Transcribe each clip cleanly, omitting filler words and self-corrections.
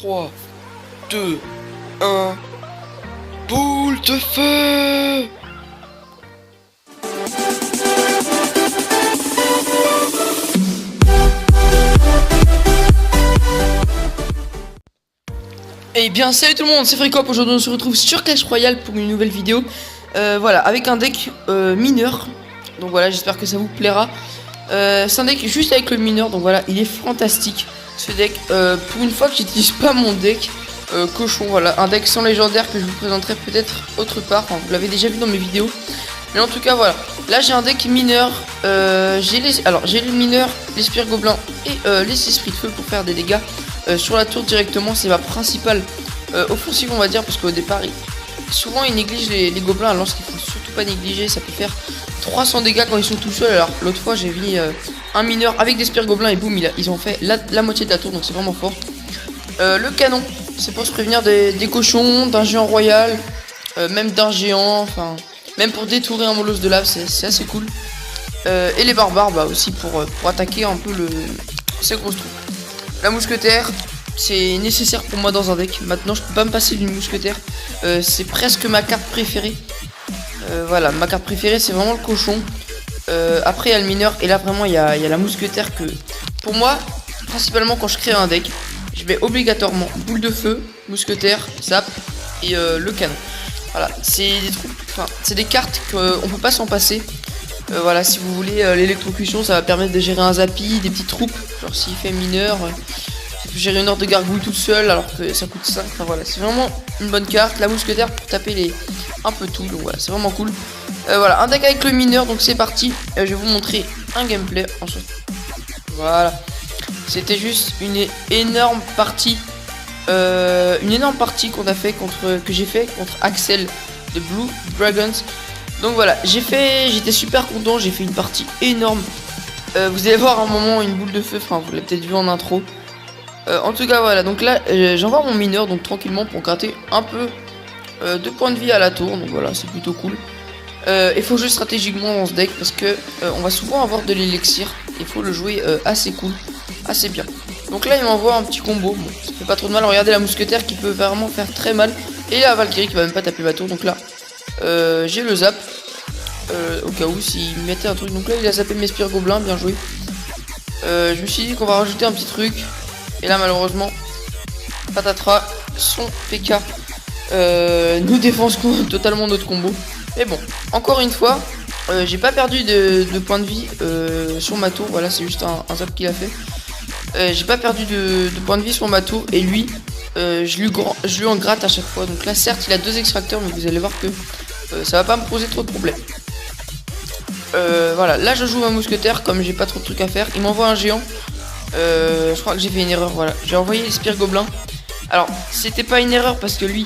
3, 2, 1. Boule de feu! Eh bien salut tout le monde, c'est Fricop. Aujourd'hui on se retrouve sur Clash Royale pour une nouvelle vidéo. Voilà, avec un deck mineur. Donc voilà, j'espère que ça vous plaira. C'est un deck juste avec le mineur, donc voilà, il est fantastique ce deck. Pour une fois que j'utilise pas mon deck cochon, voilà, un deck sans légendaire que je vous présenterai peut-être autre part. Enfin, vous l'avez déjà vu dans mes vidéos. Mais en tout cas voilà, là j'ai un deck mineur. J'ai le mineur, les spires gobelins et les esprits de feu pour faire des dégâts sur la tour directement. C'est ma principale offensive, on va dire, parce qu'au départ souvent ils négligent les gobelins, alors qu'il faut surtout pas négliger. Ça peut faire 300 dégâts quand ils sont tout seuls. Alors l'autre fois j'ai mis un mineur avec des spires gobelins et boum, ils ont fait la moitié de la tour, donc c'est vraiment fort. Le canon, c'est pour se prévenir des cochons, d'un géant royal, même d'un géant, enfin même pour détourer un molosse de lave, c'est assez cool. Et les barbares, bah aussi pour attaquer un peu ces grosses troupes. La mousquetaire, c'est nécessaire pour moi dans un deck. Maintenant je peux pas me passer d'une mousquetaire, c'est presque ma carte préférée. Voilà, ma carte préférée c'est vraiment le cochon. Après il y a le mineur, et là vraiment il y a la mousquetaire que pour moi, principalement quand je crée un deck, je vais obligatoirement boule de feu, mousquetaire, zap et le canon. Voilà, c'est des cartes qu'on peut pas s'en passer. Voilà, si vous voulez l'électrocution, ça va permettre de gérer un zappy, des petites troupes. Genre s'il fait mineur, ça peut gérer une horde de gargouilles toute seule alors que ça coûte 5. Enfin voilà, c'est vraiment une bonne carte. La mousquetaire pour taper un peu tout, donc voilà, c'est vraiment cool. Voilà, un deck avec le mineur, donc c'est parti. Je vais vous montrer un gameplay ensuite. Voilà, c'était juste une énorme partie. Que j'ai fait contre Axel de Blue Dragons. Donc voilà, j'étais super content, j'ai fait une partie énorme. Vous allez voir un moment une boule de feu, enfin vous l'avez peut-être vu en intro. En tout cas voilà, donc là j'envoie mon mineur donc tranquillement pour gratter un peu de points de vie à la tour. Donc voilà, c'est plutôt cool. Il faut jouer stratégiquement dans ce deck parce que on va souvent avoir de l'élixir. Il faut le jouer assez cool, assez bien. Donc là il m'envoie un petit combo, bon, ça fait pas trop de mal. Regardez la mousquetaire qui peut vraiment faire très mal. Et la Valkyrie qui va même pas taper ma tour. Donc là j'ai le zap au cas où s'il mettait un truc. Donc là il a zappé mes spires gobelins, bien joué. Je me suis dit qu'on va rajouter un petit truc. Et là malheureusement patatras, son PK nous défonce totalement notre combo. Mais bon, encore une fois, j'ai pas perdu de points de vie sur ma tour. Voilà, c'est juste un zap qu'il a fait. J'ai pas perdu de points de vie sur ma tour. Et lui, je lui en gratte à chaque fois. Donc là certes il a 2 extracteurs, mais vous allez voir que ça va pas me poser trop de problèmes. Voilà, là je joue ma mousquetaire comme j'ai pas trop de trucs à faire. Il m'envoie un géant. Je crois que j'ai fait une erreur. Voilà, j'ai envoyé les spires gobelins. Alors c'était pas une erreur parce que lui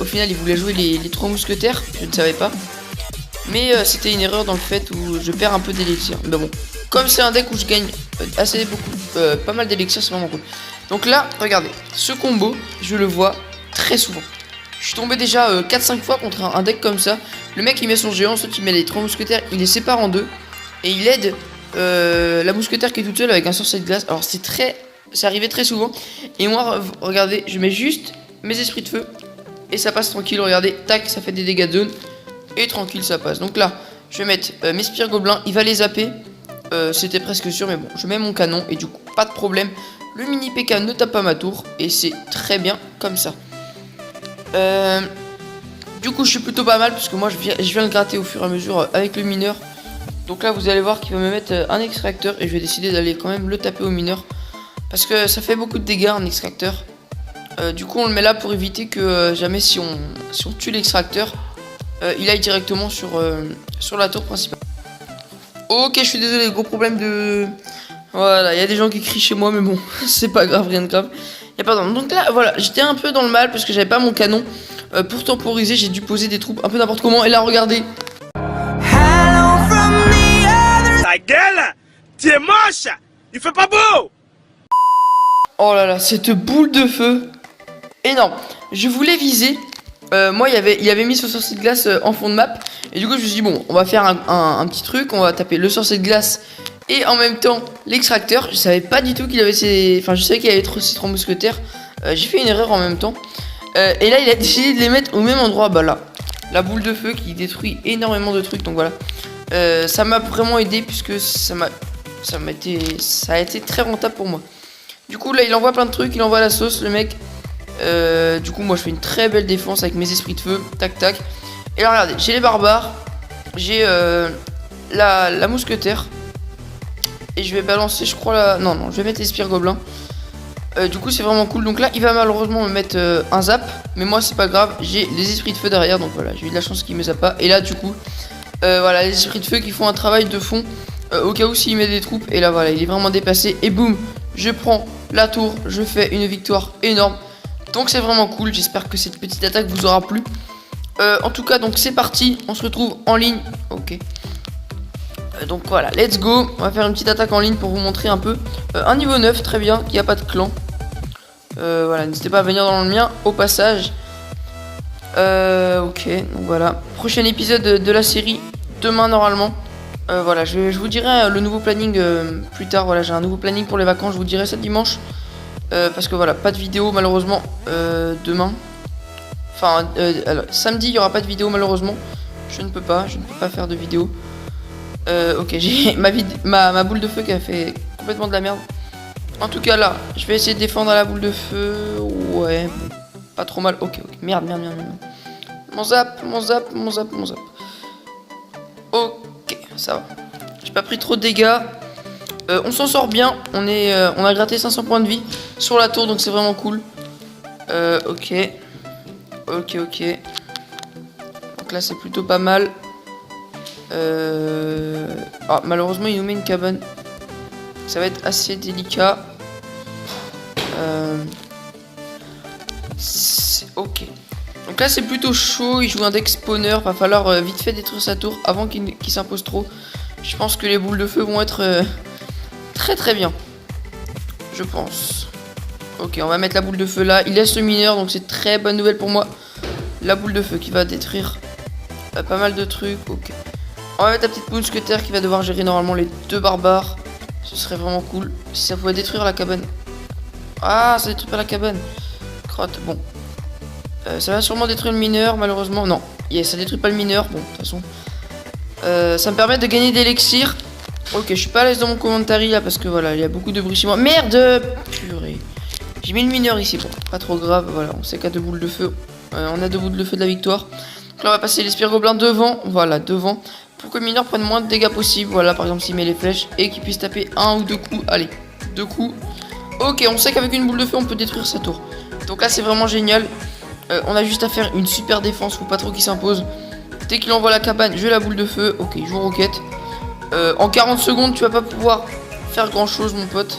au final il voulait jouer les 3 mousquetaires. Je ne savais pas. Mais c'était une erreur dans le fait où je perds un peu d'élixir. Mais bon, comme c'est un deck où je gagne pas mal d'élixir, c'est vraiment cool. Donc là, regardez, ce combo, je le vois très souvent. Je suis tombé déjà 4-5 fois contre un deck comme ça. Le mec il met son géant, ensuite il met les 3 mousquetaires, il les sépare en deux. Et il aide la mousquetaire qui est toute seule avec un sorcier de glace. Alors c'est arrivé très souvent. Et moi, regardez, je mets juste mes esprits de feu. Et ça passe tranquille, regardez, tac, ça fait des dégâts de zone. Et tranquille, ça passe. Donc là, je vais mettre mes spires gobelins, il va les zapper. C'était presque sûr, mais bon, je mets mon canon. Et du coup, pas de problème. Le mini PK ne tape pas ma tour. Et c'est très bien comme ça. Du coup je suis plutôt pas mal parce que moi je viens le gratter au fur et à mesure avec le mineur. Donc là vous allez voir qu'il va me mettre un extracteur. Et je vais décider d'aller quand même le taper au mineur parce que ça fait beaucoup de dégâts un extracteur. Du coup on le met là pour éviter que jamais si on tue l'extracteur il aille directement sur la tour principale. Ok, je suis désolé, gros problème de... Voilà, il y a des gens qui crient chez moi mais bon c'est pas grave, rien de grave. Donc là voilà, j'étais un peu dans le mal parce que j'avais pas mon canon. Pour temporiser j'ai dû poser des troupes un peu n'importe comment. Et là regardez, ta gueule, tu es moche, il fait pas beau. oh là là, cette boule de feu énorme. Je voulais viser, moi il avait mis son sorcier de glace en fond de map. Et du coup je me suis dit bon, on va faire un petit truc. On va taper le sorcier de glace et en même temps l'extracteur. Je savais pas du tout qu'il avait je savais qu'il avait ces 3 mousquetaires. J'ai fait une erreur en même temps. Et là il a décidé de les mettre au même endroit. Bah là, la boule de feu qui détruit énormément de trucs. Donc voilà, ça m'a vraiment aidé puisque ça a été très rentable pour moi. Du coup là il envoie plein de trucs, il envoie la sauce le mec. Du coup moi je fais une très belle défense avec mes esprits de feu. Tac tac. Et là regardez, j'ai les barbares, j'ai la mousquetaire. Et je vais balancer je crois la... Non je vais mettre les spires gobelins. Du coup c'est vraiment cool. Donc là il va malheureusement me mettre un zap. Mais moi c'est pas grave, j'ai les esprits de feu derrière. Donc voilà, j'ai eu de la chance qu'il me zappe pas. Et là du coup voilà, les esprits de feu qui font un travail de fond au cas où s'il met des troupes. Et là voilà, il est vraiment dépassé. Et boum, je prends la tour. Je fais une victoire énorme. Donc c'est vraiment cool, j'espère que cette petite attaque vous aura plu. En tout cas donc c'est parti, on se retrouve en ligne. Ok. Donc voilà, let's go. On va faire une petite attaque en ligne pour vous montrer un peu. Un niveau 9, très bien, qui a pas de clan. Voilà, n'hésitez pas à venir dans le mien au passage. Ok, donc voilà. Prochain épisode de la série, demain normalement. Voilà, je vous dirai le nouveau planning plus tard. Voilà, j'ai un nouveau planning pour les vacances, je vous dirai ça dimanche. Parce que voilà, pas de vidéo malheureusement demain. Enfin, alors, samedi, il n'y aura pas de vidéo malheureusement. Je ne peux pas faire de vidéo. Ok, j'ai ma boule de feu qui a fait complètement de la merde. En tout cas là, je vais essayer de défendre à la boule de feu. Ouais, bon, pas trop mal. Ok, merde. Mon zap. Ok, ça va. J'ai pas pris trop de dégâts. On s'en sort bien. On a gratté 500 points de vie sur la tour, donc c'est vraiment cool. Ok. Donc là c'est plutôt pas mal. Ah, malheureusement il nous met une cabane. Ça va être assez délicat. Ok. Donc là c'est plutôt chaud. Il joue un deck spawner. Va falloir vite fait détruire sa tour avant qu'il s'impose trop. Je pense que les boules de feu vont être très bien. Je pense. Ok, on va mettre la boule de feu là. Il laisse le mineur, donc c'est très bonne nouvelle pour moi. La boule de feu qui va détruire pas mal de trucs. Ok. On va mettre la petite mousquetaire qui va devoir gérer normalement les deux barbares. Ce serait vraiment cool si ça pouvait détruire la cabane. Ah, ça détruit pas la cabane. Crotte, bon. Ça va sûrement détruire le mineur, malheureusement. Non, ça détruit pas le mineur. Bon, de toute façon. Ça me permet de gagner d'élixir. Ok, je suis pas à l'aise dans mon commentary là parce que voilà, il y a beaucoup de bruit chez moi. Merde! Purée. J'ai mis le mineur ici, bon, pas trop grave. Voilà, on sait qu'à deux boules de feu. On a deux boules de feu de la victoire. Donc là, on va passer les spires gobelins devant. Voilà, devant. Pour que le mineur prenne moins de dégâts possible. Voilà, par exemple, s'il met les flèches et qu'il puisse taper un ou deux coups. Allez, deux coups. Ok, on sait qu'avec une boule de feu, on peut détruire sa tour. Donc là, c'est vraiment génial. On a juste à faire une super défense. Faut pas trop qu'il s'impose. Dès qu'il envoie la cabane, je la boule de feu. Ok, il joue roquette. En 40 secondes, tu vas pas pouvoir faire grand chose, mon pote.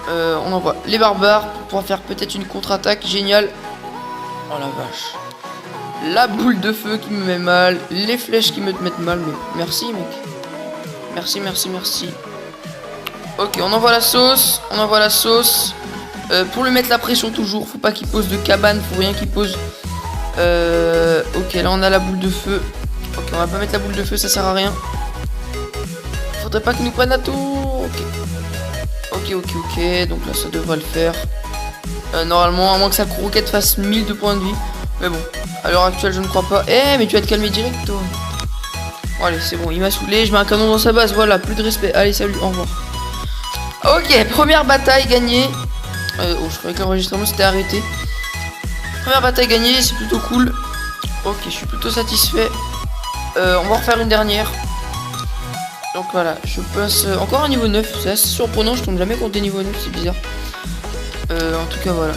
On envoie les barbares pour pouvoir faire peut-être une contre-attaque. Génial. Oh la vache. La boule de feu qui me met mal. Les flèches qui me mettent mal. Mais merci, mec. Merci. Ok, on envoie la sauce. Pour lui mettre la pression toujours. Faut pas qu'il pose de cabane. Faut rien qu'il pose. Ok, là on a la boule de feu. Ok, on va pas mettre la boule de feu. Ça sert à rien. Faudrait pas qu'il nous prenne la tour. Ok. Donc là ça devrait le faire. Normalement, à moins que sa croquette fasse 1000 de points de vie. Mais bon, à l'heure actuelle, je ne crois pas. Eh, mais tu vas te calmer direct, toi. Bon, allez, c'est bon, il m'a saoulé. Je mets un canon dans sa base. Voilà, plus de respect. Allez, salut, au revoir. Ok, première bataille gagnée. Je croyais que l'enregistrement s'était arrêté. Première bataille gagnée, c'est plutôt cool. Ok, je suis plutôt satisfait. On va en refaire une dernière. Donc voilà, je passe encore un niveau 9. C'est assez surprenant, je tombe jamais contre des niveaux 9, c'est bizarre. En tout cas, voilà.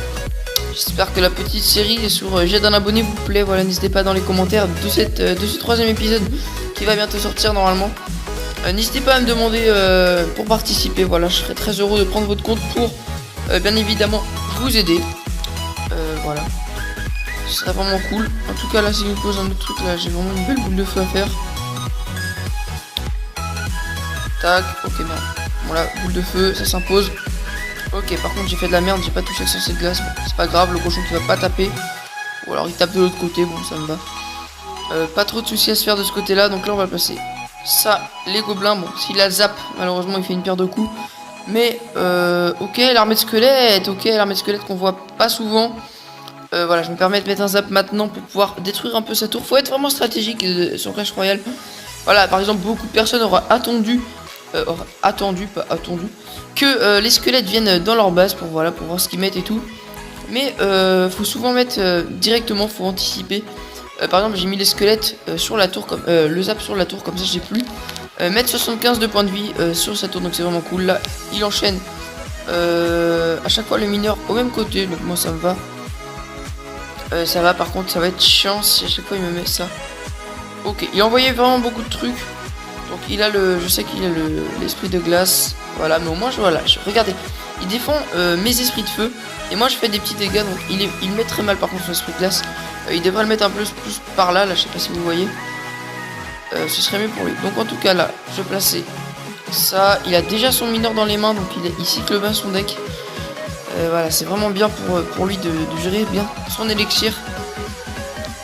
J'espère que la petite série sur J'ai d'un abonné vous plaît. Voilà, n'hésitez pas dans les commentaires de ce troisième épisode qui va bientôt sortir normalement. N'hésitez pas à me demander pour participer. Voilà, je serais très heureux de prendre votre compte pour bien évidemment vous aider. Voilà. Ce serait vraiment cool. En tout cas, là, si je me pose un autre truc, là, j'ai vraiment une belle boule de feu à faire. Tac, ok, merde. Bon, là, boule de feu, ça s'impose. Ok, par contre, j'ai fait de la merde, j'ai pas touché avec cette glace. Bon, c'est pas grave, le cochon qui va pas taper. Ou alors il tape de l'autre côté, bon, ça me va. Pas trop de soucis à se faire de ce côté-là, donc là, on va le passer. Ça, les gobelins, bon, s'il a zap, malheureusement, il fait une paire de coups. Mais ok, l'armée de squelettes, qu'on voit pas souvent. Voilà, je me permets de mettre un zap maintenant pour pouvoir détruire un peu sa tour. Faut être vraiment stratégique sur Clash Royale. Voilà, par exemple, beaucoup de personnes auraient attendu, que les squelettes viennent dans leur base pour voir ce qu'ils mettent et tout. Mais faut souvent mettre directement, faut anticiper. Par exemple, j'ai mis les squelettes sur la tour, comme le zap sur la tour, comme ça j'ai plus. Mettre 75 de points de vie sur sa tour, donc c'est vraiment cool. Là, il enchaîne à chaque fois le mineur au même côté, donc moi ça me va. Ça va, par contre, ça va être chiant si à chaque fois il me met ça. Ok, il a envoyé vraiment beaucoup de trucs. Donc il a je sais qu'il a l'esprit de glace. Voilà, mais au moins regardez, il défend mes esprits de feu. Et moi je fais des petits dégâts, donc il met très mal par contre son esprit de glace. Il devrait le mettre un peu plus par là, je sais pas si vous voyez. Ce serait mieux pour lui. Donc en tout cas là, je vais placer ça. Il a déjà son mineur dans les mains, donc il cycle bien son deck. Voilà, c'est vraiment bien pour lui de gérer bien son élixir.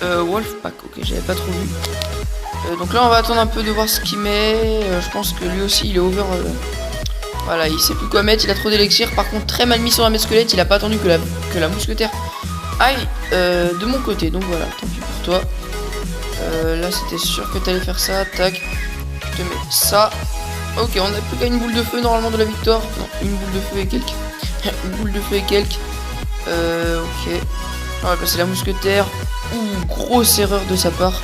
Wolfpack, ok, j'avais pas trop vu. Donc là on va attendre un peu de voir ce qu'il met. Je pense que lui aussi il est over. Voilà, il sait plus quoi mettre, il a trop d'élixir. Par contre, très mal mis sur la squelette, il a pas attendu que la mousquetaire aille de mon côté. Donc voilà, tant pis pour toi. Là c'était sûr que t'allais faire ça. Tac, je te mets ça. Ok, on a plus qu'à une boule de feu normalement de la victoire. Non, une boule de feu et quelques. Une boule de feu et quelques. Ok. On va passer la mousquetaire. Ouh, grosse erreur de sa part.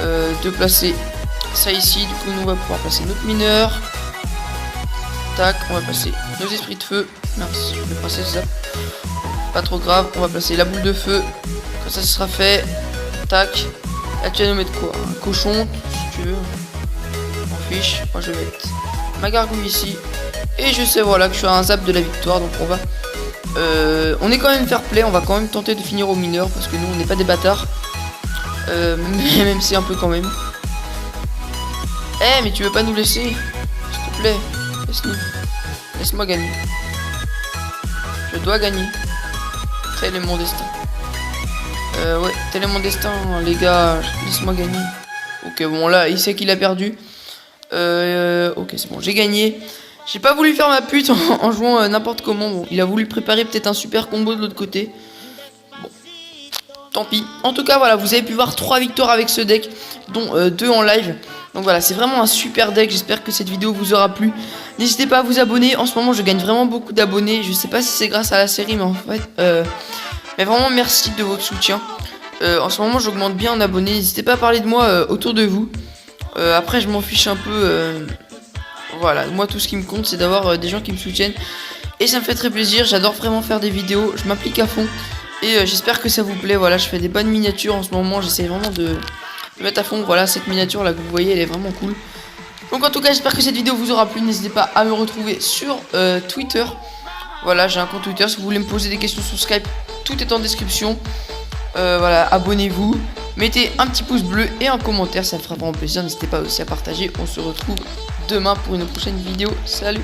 De placer ça ici. Du coup, nous on va pouvoir placer notre mineur. Tac, on va passer nos esprits de feu. Mince, je vais passer ça. Pas trop grave, on va placer la boule de feu. Quand ça sera fait. Tac. Là, tu vas nous mettre quoi? Un cochon, si tu veux. On m'en fiche. Moi, je vais mettre ma gargouille ici. Et je sais, voilà, que je suis à un zap de la victoire. Donc, on est quand même fair play. On va quand même tenter de finir au mineur. Parce que nous, on n'est pas des bâtards. Même si un peu quand même. Mais tu veux pas nous laisser? S'il te plaît. Laisse-moi gagner. Je dois gagner. Tel est mon destin. Ouais, tel est mon destin, les gars. Laisse-moi gagner. Ok, bon, là, il sait qu'il a perdu. Ok, c'est bon, j'ai gagné. J'ai pas voulu faire ma pute en jouant n'importe comment. Bon, il a voulu préparer peut-être un super combo de l'autre côté. Bon, tant pis. En tout cas, voilà, vous avez pu voir 3 victoires avec ce deck, dont 2 en live. Donc voilà, c'est vraiment un super deck. J'espère que cette vidéo vous aura plu. N'hésitez pas à vous abonner. En ce moment, je gagne vraiment beaucoup d'abonnés. Je sais pas si c'est grâce à la série, mais en fait... mais vraiment, merci de votre soutien. En ce moment, j'augmente bien en abonnés. N'hésitez pas à parler de moi autour de vous. Après, je m'en fiche un peu. Voilà, moi, tout ce qui me compte, c'est d'avoir des gens qui me soutiennent. Et ça me fait très plaisir. J'adore vraiment faire des vidéos. Je m'applique à fond. Et j'espère que ça vous plaît. Voilà, je fais des bonnes miniatures en ce moment. J'essaie vraiment de mettre à fond. Voilà, cette miniature là que vous voyez, elle est vraiment cool. Donc en tout cas, j'espère que cette vidéo vous aura plu. N'hésitez pas à me retrouver sur Twitter. Voilà, j'ai un compte Twitter. Si vous voulez me poser des questions sur Skype, tout est en description. Voilà, abonnez-vous. Mettez un petit pouce bleu et un commentaire, ça me fera vraiment plaisir. N'hésitez pas aussi à partager. On se retrouve demain pour une prochaine vidéo. Salut!